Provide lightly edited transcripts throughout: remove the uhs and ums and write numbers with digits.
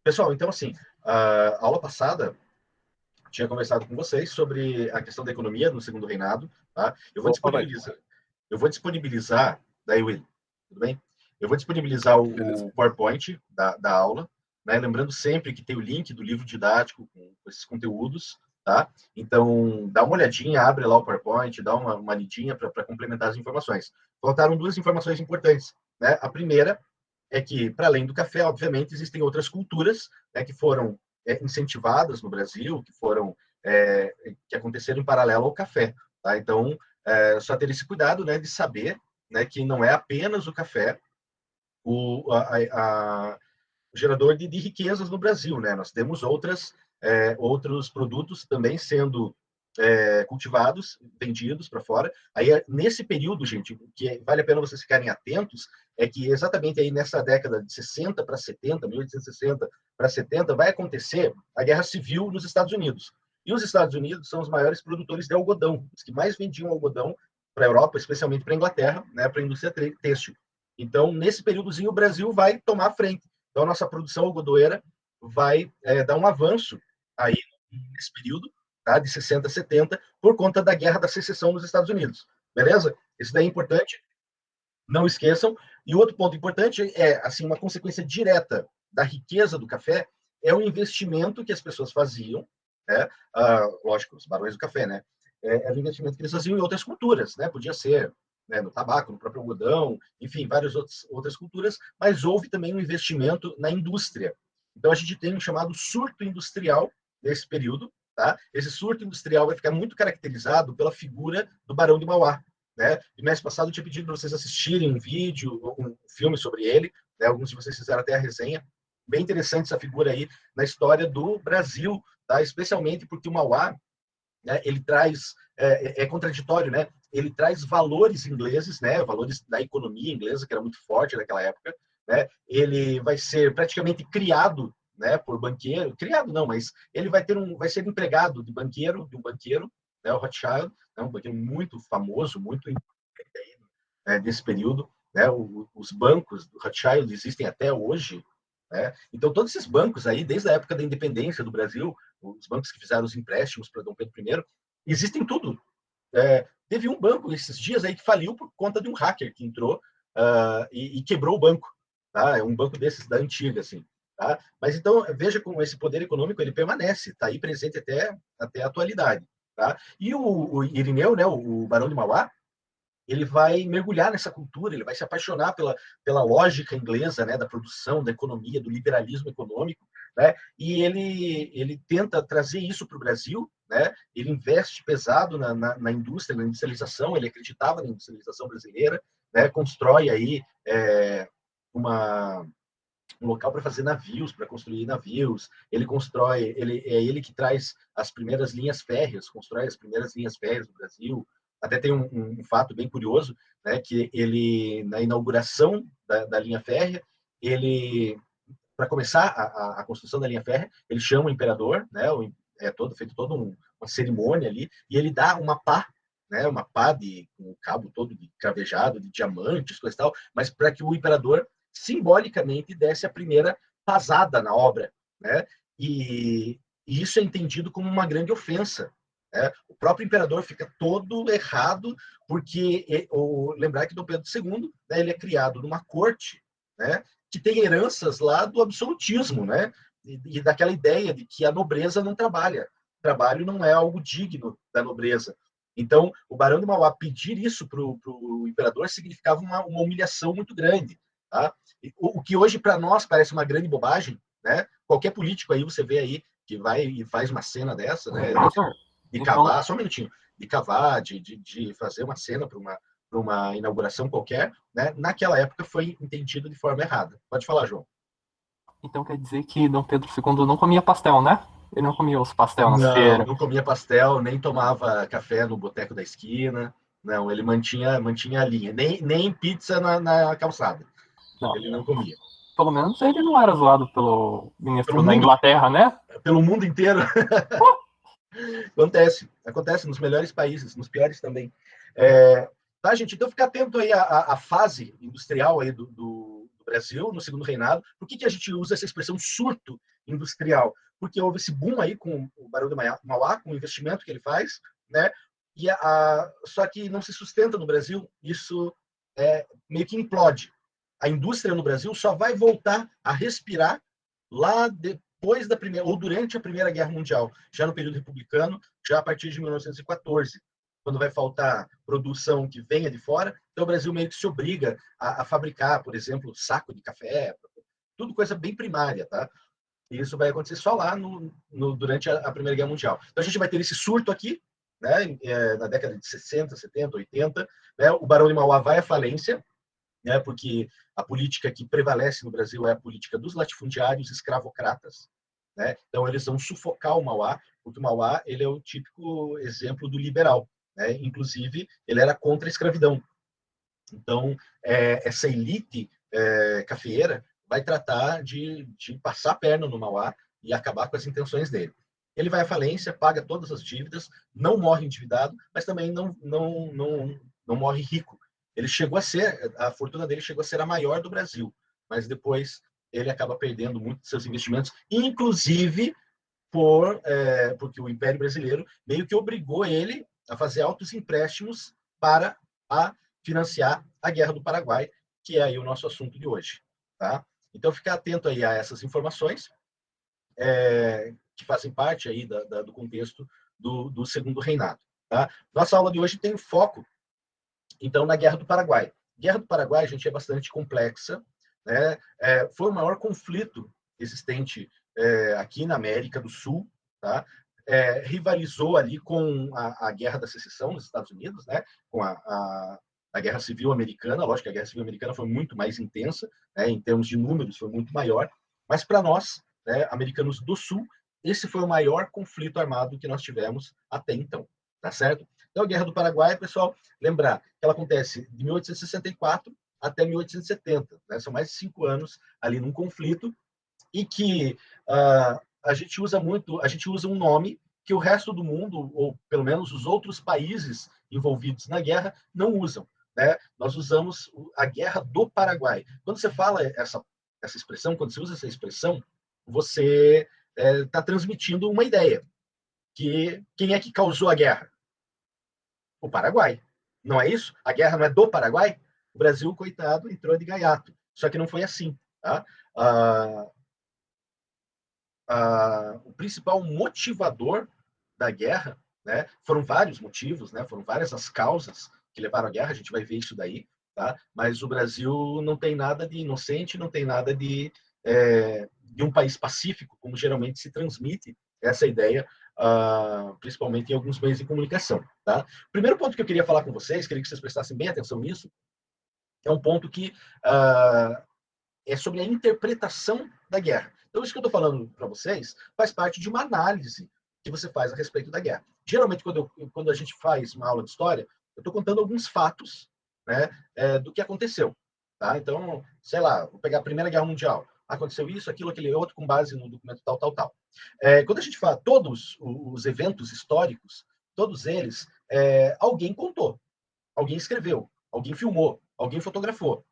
Pessoal, então assim, a aula passada tinha conversado com vocês sobre a questão da economia no Segundo Reinado, tá? Opa, velho. Eu vou disponibilizar, daí Will, tudo bem? Eu vou disponibilizar o PowerPoint da aula, né? Lembrando sempre que tem o link do livro didático com esses conteúdos, tá? Então, dá uma olhadinha, abre lá o PowerPoint, dá uma lidinha para complementar as informações. Faltaram duas informações importantes, né? A primeira é que, para além do café, obviamente, existem outras culturas, né, que foram incentivadas no Brasil, que aconteceram em paralelo ao café. Tá? Então, só ter esse cuidado, né, de saber, né, que não é apenas o café o gerador de riquezas no Brasil. Né? Nós temos outros produtos também sendo cultivados, vendidos para fora. Aí, nesse período, gente, que vale a pena vocês ficarem atentos, é que exatamente aí nessa década de 60 para 70, 1860 para 70, vai acontecer a Guerra Civil nos Estados Unidos. E os Estados Unidos são os maiores produtores de algodão, os que mais vendiam algodão para a Europa, especialmente para a Inglaterra, né, para a indústria têxtil. Então, nesse períodozinho, o Brasil vai tomar a frente. Então, a nossa produção algodoeira vai dar um avanço aí nesse período, tá, de 60 a 70, por conta da Guerra da Secessão nos Estados Unidos. Beleza? Isso daí é importante, não esqueçam. E outro ponto importante é, assim, uma consequência direta da riqueza do café é o investimento que as pessoas faziam, né? Lógico, os barões do café, né? Era o investimento que eles faziam em outras culturas, né? Podia ser, né, no tabaco, no próprio algodão, enfim, várias outras culturas, mas houve também um investimento na indústria. Então, a gente tem um chamado surto industrial nesse período, tá? Esse surto industrial vai ficar muito caracterizado pela figura do Barão de Mauá, né? E mês passado eu tinha pedido para vocês assistirem um vídeo, um filme sobre ele, né? Alguns de vocês fizeram até a resenha. Bem interessante essa figura aí na história do Brasil, tá? Especialmente porque o Mauá, né, ele traz, contraditório, né? Ele traz valores ingleses, né? Valores da economia inglesa, que era muito forte naquela época, né? Ele vai ser praticamente criado, né, por banqueiro, criado não, mas ele vai ser empregado de um banqueiro, né, o Rothschild, né, um banqueiro muito famoso, muito desse período, né? Os bancos do Rothschild existem até hoje, né? Então, todos esses bancos aí, desde a época da independência do Brasil, os bancos que fizeram os empréstimos para Dom Pedro I, existem tudo. Teve um banco esses dias aí que faliu por conta de um hacker que entrou e quebrou o banco. Tá? É um banco desses da antiga, assim. Tá? Mas então, veja como esse poder econômico ele permanece, está aí presente até a atualidade. Tá? E o Irineu, né, o Barão de Mauá, ele vai mergulhar nessa cultura, ele vai se apaixonar pela lógica inglesa, né, da produção, da economia, do liberalismo econômico, né, e ele tenta trazer isso para o Brasil, né, ele investe pesado na indústria, na industrialização, ele acreditava na industrialização brasileira, né, constrói aí um local para fazer navios, para construir navios. É ele que traz as primeiras linhas férreas, constrói as primeiras linhas férreas do Brasil. Até tem um fato bem curioso, né, que ele, na inauguração da linha férrea, para começar a construção da linha férrea, ele chama o imperador, né, feito toda uma cerimônia ali, e ele dá uma pá, né, uma pá com o cabo todo de cravejado, de diamantes, coisa e tal, mas para que o imperador simbolicamente desse a primeira pasada na obra, né? E isso é entendido como uma grande ofensa. Né? O próprio imperador fica todo errado, porque lembrar que Dom Pedro II, né, ele é criado numa corte, né, que tem heranças lá do absolutismo, né? E daquela ideia de que a nobreza não trabalha. Trabalho não é algo digno da nobreza. Então, o Barão de Mauá pedir isso para o imperador significava uma humilhação muito grande. Tá? O que hoje para nós parece uma grande bobagem, né? Qualquer político aí você vê aí que vai e faz uma cena dessa, né? De cavar, só um minutinho, de cavar, de fazer uma cena para uma inauguração qualquer, né? Naquela época foi entendido de forma errada. Pode falar, João. Então quer dizer que Dom Pedro II não comia pastel, né? Ele não comia os pastel nas Não, feiras. não comia pastel, nem tomava café no boteco da esquina. Não, ele mantinha a linha. Nem pizza na calçada. Não. Ele não comia. Pelo menos ele não era zoado pelo Pelo ministro da mundo, Inglaterra, né? pelo mundo inteiro. Acontece nos melhores países, nos piores também. Tá, gente? Então fica atento aí à fase industrial aí do Brasil, no segundo reinado. Por que a gente usa essa expressão surto industrial? Porque houve esse boom aí com o Barão de Mauá, com o investimento que ele faz, né? Só que não se sustenta no Brasil, isso meio que implode. A indústria no Brasil só vai voltar a respirar lá depois da primeira, ou durante a Primeira Guerra Mundial, já no período republicano, já a partir de 1914, quando vai faltar produção que venha de fora, então o Brasil meio que se obriga a fabricar, por exemplo, saco de café, tudo coisa bem primária, tá? E isso vai acontecer só lá durante a Primeira Guerra Mundial. Então a gente vai ter esse surto aqui, né, na década de 60, 70, 80, né, o Barão de Mauá vai à falência, né, porque a política que prevalece no Brasil é a política dos latifundiários escravocratas, né? Então eles vão sufocar o Mauá, porque o Mauá ele é o típico exemplo do liberal, né? Inclusive ele era contra a escravidão. Então essa elite cafeeira vai tratar de passar a perna no Mauá e acabar com as intenções dele. Ele vai à falência, paga todas as dívidas, não morre endividado, mas também não morre rico. Ele chegou a ser, a fortuna dele chegou a ser a maior do Brasil, mas depois ele acaba perdendo muito de seus investimentos, inclusive porque o Império Brasileiro meio que obrigou ele a fazer altos empréstimos para financiar a Guerra do Paraguai, que é aí o nosso assunto de hoje. Tá? Então, ficar atento aí a essas informações que fazem parte aí do contexto do Segundo Reinado. Tá? Nossa aula de hoje tem foco, então, na Guerra do Paraguai. A Guerra do Paraguai, gente, é bastante complexa, né? Foi o maior conflito existente aqui na América do Sul, tá? Rivalizou ali com a Guerra da Secessão nos Estados Unidos, né? Com a Guerra Civil Americana. Lógico que a Guerra Civil Americana foi muito mais intensa, né? Em termos de números, foi muito maior. Mas para nós, né, americanos do Sul, esse foi o maior conflito armado que nós tivemos até então, tá certo? Então, a Guerra do Paraguai, pessoal, lembrar que ela acontece de 1864 até 1870, né? São mais de 5 anos ali num conflito e que a gente usa um nome que o resto do mundo, ou pelo menos os outros países envolvidos na guerra, não usam, né? Nós usamos a Guerra do Paraguai. Quando você fala essa expressão, quando você usa essa expressão, você está transmitindo uma ideia, que quem é que causou a guerra? O Paraguai. Não é isso? A guerra não é do Paraguai? O Brasil, coitado, entrou de gaiato. Só que não foi assim. Tá? O principal motivador da guerra, né, foram vários motivos, né, foram várias as causas que levaram à guerra, a gente vai ver isso daí, tá? Mas o Brasil não tem nada de inocente, não tem nada de um país pacífico, como geralmente se transmite essa ideia, principalmente em alguns meios de comunicação. Tá? O primeiro ponto que eu queria falar com vocês, queria que vocês prestassem bem atenção nisso, é um ponto que é sobre a interpretação da guerra. Então, isso que eu estou falando para vocês faz parte de uma análise que você faz a respeito da guerra. Geralmente, quando a gente faz uma aula de história, eu estou contando alguns fatos, né, do que aconteceu. Tá? Então, sei lá, vou pegar a Primeira Guerra Mundial. Aconteceu isso, aquilo, aquele outro, com base no documento tal, tal, tal. Quando a gente fala todos os eventos históricos, todos eles, alguém contou, alguém escreveu, alguém filmou, alguém fotografou.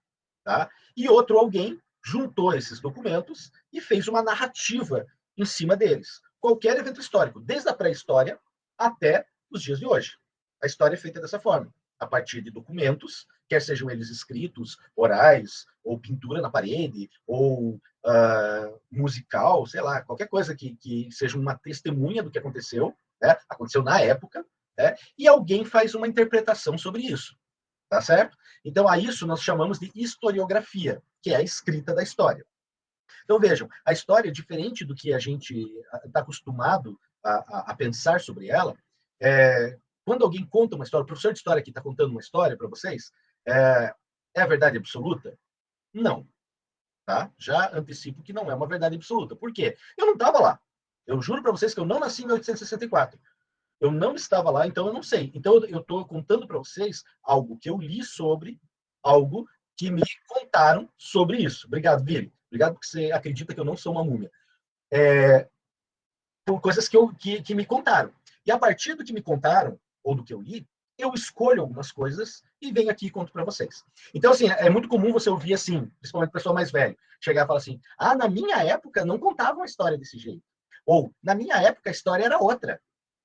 Tá? E outro alguém juntou esses documentos e fez uma narrativa em cima deles. Qualquer evento histórico, desde a pré-história até os dias de hoje. A história é feita dessa forma, a partir de documentos, quer sejam eles escritos, orais, ou pintura na parede, ou musical, sei lá, qualquer coisa que seja uma testemunha do que aconteceu, né? Aconteceu na época, né? E alguém faz uma interpretação sobre isso. Tá certo? Então, a isso nós chamamos de historiografia, que é a escrita da história. Então, vejam, a história, diferente do que a gente está acostumado a pensar sobre ela, quando alguém conta uma história, o professor de história aqui está contando uma história para vocês, é a verdade absoluta? Não. Tá? Já antecipo que não é uma verdade absoluta. Por quê? Eu não estava lá. Eu juro para vocês que eu não nasci em 1864. Eu não estava lá, então eu não sei. Então eu estou contando para vocês algo que eu li sobre, algo que me contaram sobre isso. Obrigado, Vili. Obrigado porque você acredita que eu não sou uma múmia. Por coisas que me contaram. E a partir do que me contaram, ou do que eu li, eu escolho algumas coisas e venho aqui e conto para vocês. Então, assim, é muito comum você ouvir assim, principalmente pessoa mais velha, chegar e falar assim, na minha época não contavam a história desse jeito. Ou, na minha época a história era outra.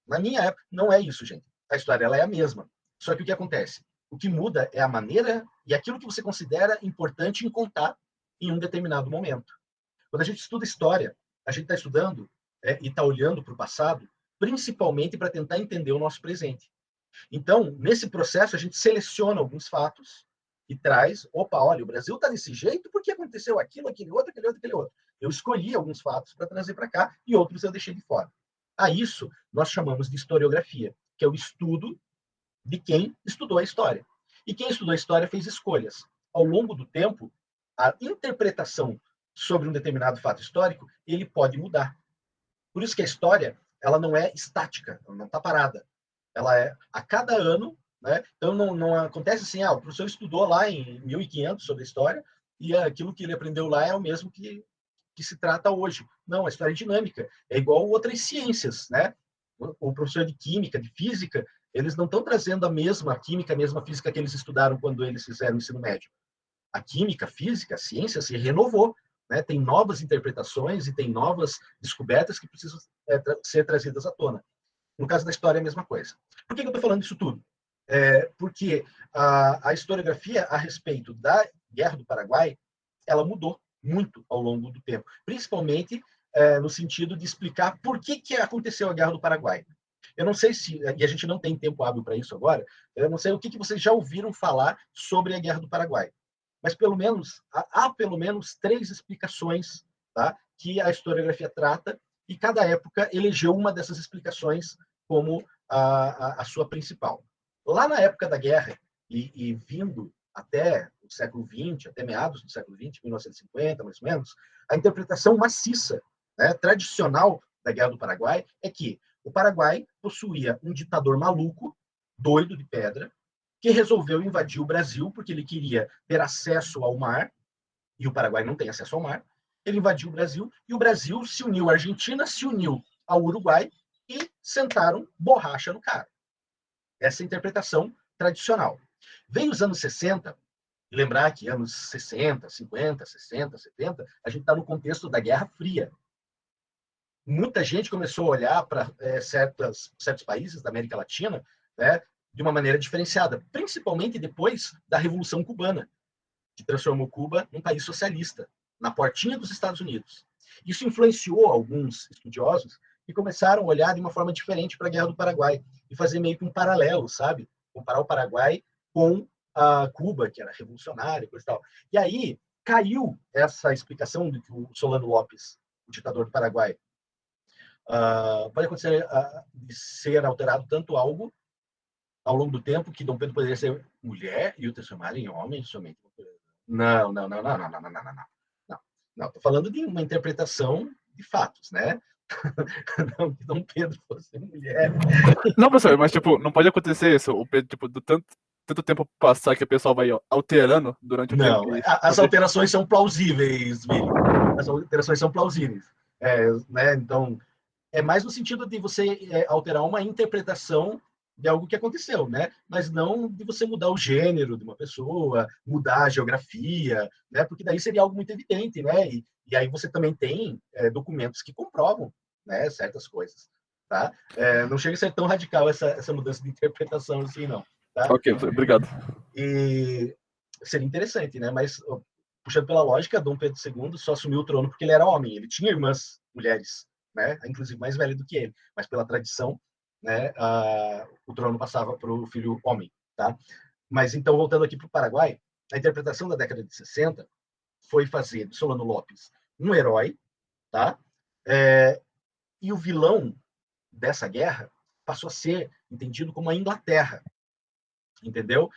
Na minha época, não é isso, gente. A história ela é a mesma. Só que o que acontece? O que muda é a maneira e aquilo que você considera importante em contar em um determinado momento. Quando a gente estuda história, a gente está estudando e está olhando para o passado, principalmente para tentar entender o nosso presente. Então, nesse processo, a gente seleciona alguns fatos e traz, olha, o Brasil está desse jeito porque aconteceu aquilo, aquele outro, aquele outro, aquele outro. Eu escolhi alguns fatos para trazer para cá e outros eu deixei de fora. A isso nós chamamos de historiografia, que é o estudo de quem estudou a história. E quem estudou a história fez escolhas. Ao longo do tempo, a interpretação sobre um determinado fato histórico, ele pode mudar. Por isso que a história, ela não é estática, ela não está parada. Ela é a cada ano, né? Então não acontece assim, o professor estudou lá em 1500 sobre a história e aquilo que ele aprendeu lá é o mesmo que se trata hoje. Não, a história é dinâmica, é igual outras ciências, né? O professor de química, de física, eles não estão trazendo a mesma química, a mesma física que eles estudaram quando eles fizeram o ensino médio. A química, a física, a ciência se renovou, né? Tem novas interpretações e tem novas descobertas que precisam ser trazidas à tona. No caso da história, é a mesma coisa. Por que eu estou falando isso tudo? Porque a historiografia a respeito da Guerra do Paraguai, ela mudou muito ao longo do tempo, principalmente no sentido de explicar por que aconteceu a Guerra do Paraguai. Eu não sei se, e a gente não tem tempo hábil para isso agora, eu não sei o que vocês já ouviram falar sobre a Guerra do Paraguai, mas há pelo menos 3 explicações, tá, que a historiografia trata, e cada época elegeu uma dessas explicações como a sua principal. Lá na época da guerra, e vindo até o século XX, até meados do século XX, 1950, mais ou menos, a interpretação maciça, né, tradicional da Guerra do Paraguai é que o Paraguai possuía um ditador maluco, doido de pedra, que resolveu invadir o Brasil porque ele queria ter acesso ao mar, e o Paraguai não tem acesso ao mar. Ele invadiu o Brasil e o Brasil se uniu, a Argentina se uniu ao Uruguai e sentaram borracha no cara. Essa é a interpretação tradicional. Vem os anos 60, lembrar que anos 60, 50, 60, 70, a gente está no contexto da Guerra Fria. Muita gente começou a olhar para certos países da América Latina, né, de uma maneira diferenciada, principalmente depois da Revolução Cubana, que transformou Cuba num país socialista, na portinha dos Estados Unidos. Isso influenciou alguns estudiosos que começaram a olhar de uma forma diferente para a Guerra do Paraguai e fazer meio que um paralelo, sabe? Comparar o Paraguai com a Cuba, que era revolucionária, coisa e tal. E aí caiu essa explicação de que o Solano Lopes, o ditador do Paraguai, pode acontecer de ser alterado tanto algo ao longo do tempo que Dom Pedro poderia ser mulher e o transformar em homem somente. Não, não, não, não, não, não, não, não, não. Não, estou falando de uma interpretação de fatos, né? Não que Dom Pedro fosse mulher. Não, professor, mas tipo, não pode acontecer isso, o Pedro, tipo, do tanto tempo passar que o pessoal vai alterando durante o tempo. Não, as alterações são plausíveis, Vini. As alterações são plausíveis. Né? Então, é mais no sentido de você alterar uma interpretação de algo que aconteceu, né? Mas não de você mudar o gênero de uma pessoa, mudar a geografia, né? Porque daí seria algo muito evidente, né? E aí você também tem documentos que comprovam, né, certas coisas, tá? Não chega a ser tão radical essa mudança de interpretação assim, não. Tá? Ok, obrigado. E seria interessante, né? Mas puxando pela lógica, Dom Pedro II só assumiu o trono porque ele era homem. Ele tinha irmãs mulheres, né? Inclusive mais velha do que ele, mas pela tradição, né, o trono passava para o filho homem, tá? Mas então, voltando aqui para o Paraguai, a interpretação da década de 60 foi fazer de Solano Lopes um herói, tá? E o vilão dessa guerra passou a ser entendido como a Inglaterra, entendeu?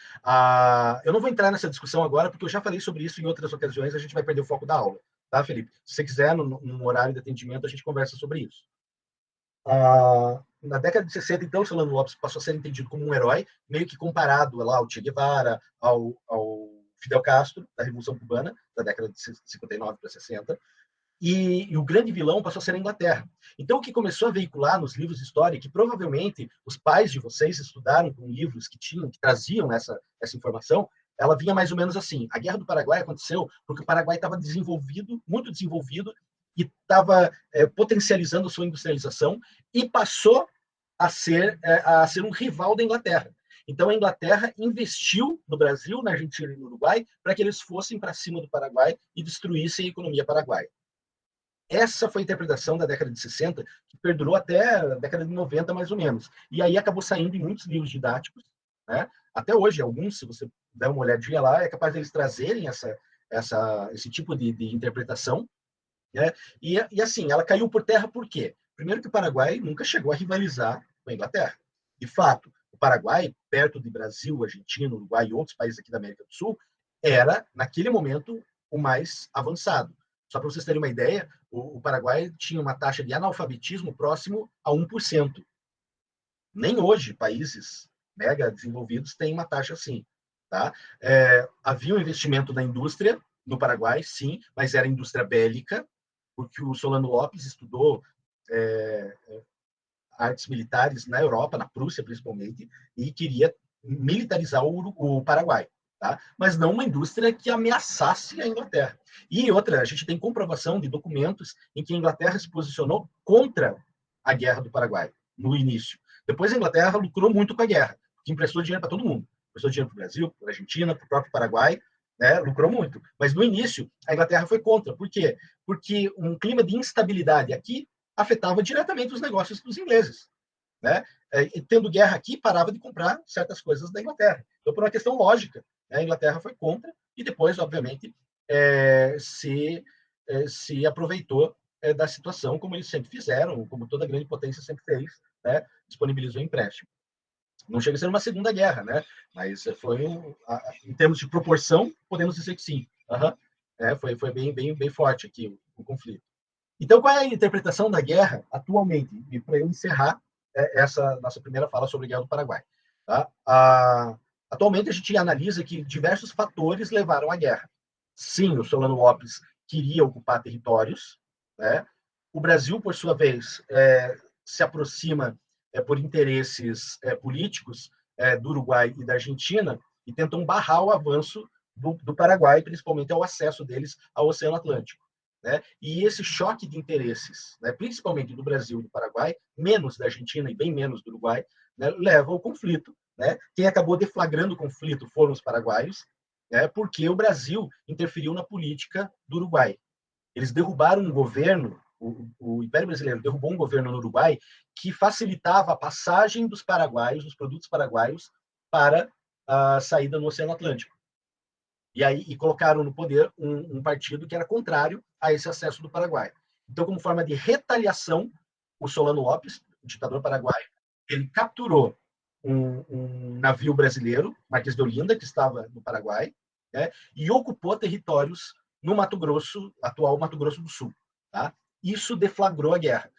Eu não vou entrar nessa discussão agora, porque eu já falei sobre isso em outras ocasiões, a gente vai perder o foco da aula, tá, Felipe? Se você quiser, no horário de atendimento, a gente conversa sobre isso. Na década de 60, então, Solano Lopes passou a ser entendido como um herói, meio que comparado lá ao Che Guevara, ao Fidel Castro, da Revolução Cubana, da década de 59 para 60. e o grande vilão passou a ser a Inglaterra. Então, o que começou a veicular nos livros de história, que provavelmente os pais de vocês estudaram com livros que traziam essa informação, ela vinha mais ou menos assim: a Guerra do Paraguai aconteceu porque o Paraguai estava desenvolvido, muito desenvolvido, e estava potencializando sua industrialização, e passou a ser um rival da Inglaterra. Então, a Inglaterra investiu no Brasil, na Argentina e no Uruguai para que eles fossem para cima do Paraguai e destruíssem a economia paraguaia. Essa foi a interpretação da década de 60, que perdurou até a década de 90, mais ou menos. E aí acabou saindo em muitos livros didáticos, né? Até hoje, alguns, se você der uma olhadinha lá, é capaz deles trazerem esse tipo de interpretação, né? E assim, ela caiu por terra por quê? Primeiro que o Paraguai nunca chegou a rivalizar com a Inglaterra. De fato, o Paraguai, perto de Brasil, Argentina, Uruguai e outros países aqui da América do Sul, era, naquele momento, o mais avançado. Só para vocês terem uma ideia, o Paraguai tinha uma taxa de analfabetismo próximo a 1%. Nem hoje países mega desenvolvidos têm uma taxa assim. Tá? Havia um investimento na indústria no Paraguai, sim, mas era indústria bélica, porque o Solano Lopes estudou artes militares na Europa, na Prússia principalmente, e queria militarizar o Paraguai. Tá? Mas não uma indústria que ameaçasse a Inglaterra. E outra, a gente tem comprovação de documentos em que a Inglaterra se posicionou contra a Guerra do Paraguai, no início. Depois a Inglaterra lucrou muito com a guerra, porque emprestou dinheiro para todo mundo. Emprestou dinheiro para o Brasil, para a Argentina, para o próprio Paraguai, né? Lucrou muito. Mas no início, a Inglaterra foi contra. Por quê? Porque um clima de instabilidade aqui afetava diretamente os negócios dos ingleses. Né? Tendo guerra aqui, parava de comprar certas coisas da Inglaterra. Então, por uma questão lógica, a Inglaterra foi contra e depois, obviamente, se aproveitou da situação, como eles sempre fizeram, como toda grande potência sempre fez, né? Disponibilizou empréstimo. Não chega a ser uma segunda guerra, né? Mas foi, em termos de proporção, podemos dizer que sim. Foi bem forte aqui o conflito. Então, qual é a interpretação da guerra atualmente? E para eu encerrar essa nossa primeira fala sobre a Guerra do Paraguai. Tá? Atualmente, a gente analisa que diversos fatores levaram à guerra. Sim, o Solano Lopes queria ocupar territórios, né? O Brasil, por sua vez, se aproxima por interesses políticos do Uruguai e da Argentina e tentam barrar o avanço do Paraguai, principalmente ao acesso deles ao Oceano Atlântico. Né? E esse choque de interesses, né, principalmente do Brasil e do Paraguai, menos da Argentina e bem menos do Uruguai, né, leva ao conflito. Né? Quem acabou deflagrando o conflito foram os paraguaios, né, porque o Brasil interferiu na política do Uruguai. Eles derrubaram um governo, o Império Brasileiro derrubou um governo no Uruguai que facilitava a passagem dos paraguaios, dos produtos paraguaios, para a saída no Oceano Atlântico. E colocaram no poder um partido que era contrário a esse acesso do Paraguai. Então, como forma de retaliação, o Solano Lopes, o ditador paraguaio, ele capturou um navio brasileiro, Marquês de Olinda, que estava no Paraguai, né, e ocupou territórios no Mato Grosso, atual Mato Grosso do Sul. Tá? Isso deflagrou a guerra.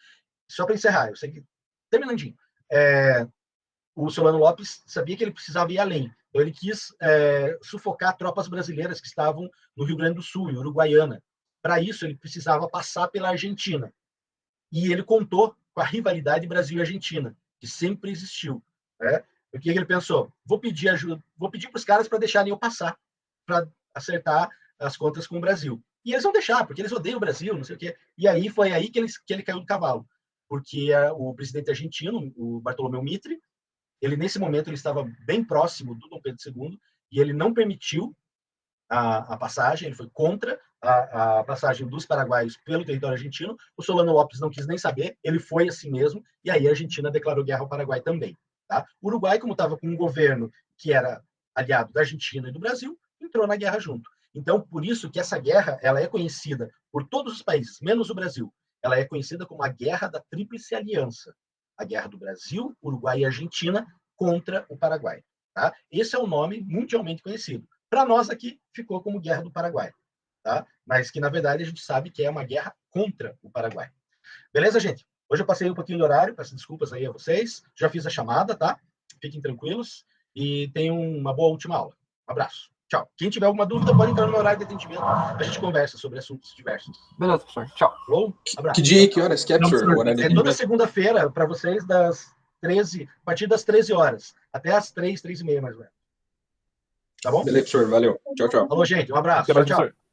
Só para encerrar, eu sei que, terminandinho, o Solano Lopes sabia que ele precisava ir além. Então, ele quis sufocar tropas brasileiras que estavam no Rio Grande do Sul, em Uruguaiana. Para isso, ele precisava passar pela Argentina. E ele contou com a rivalidade Brasil e Argentina, que sempre existiu. Né? O que ele pensou? Vou pedir ajuda, vou pedir para os caras para deixarem eu passar, para acertar as contas com o Brasil. E eles vão deixar, porque eles odeiam o Brasil, não sei o quê. E aí foi aí que ele caiu do cavalo. Porque o presidente argentino, o Bartolomeu Mitre, ele nesse momento ele estava bem próximo do Dom Pedro II e ele não permitiu a passagem, ele foi contra a passagem dos paraguaios pelo território argentino. O Solano Lopes não quis nem saber, ele foi assim mesmo, e aí a Argentina declarou guerra ao Paraguai também. Tá? O Uruguai, como estava com um governo que era aliado da Argentina e do Brasil, entrou na guerra junto. Então, por isso que essa guerra ela é conhecida por todos os países, menos o Brasil. Ela é conhecida como a Guerra da Tríplice Aliança. A guerra do Brasil, Uruguai e Argentina contra o Paraguai. Tá? Esse é o nome mundialmente conhecido. Para nós aqui, ficou como Guerra do Paraguai. Tá? Mas que, na verdade, a gente sabe que é uma guerra contra o Paraguai. Beleza, gente? Hoje eu passei um pouquinho do horário, peço desculpas aí a vocês. Já fiz a chamada, tá? Fiquem tranquilos e tenham uma boa última aula. Um abraço. Tchau. Quem tiver alguma dúvida, pode entrar no meu horário de atendimento. A gente conversa sobre assuntos diversos. Beleza, professor. Tchau. Falou? Abraço. Que dia e que horas que é, professor? O horário de É toda atendimento? segunda-feira, para vocês, a partir das 13 horas, até as 3, 3h30, mais ou menos. Tá bom? Beleza, professor. Valeu. Tchau, tchau. Falou, gente. Um abraço. Até mais, Tchau, tchau. professor.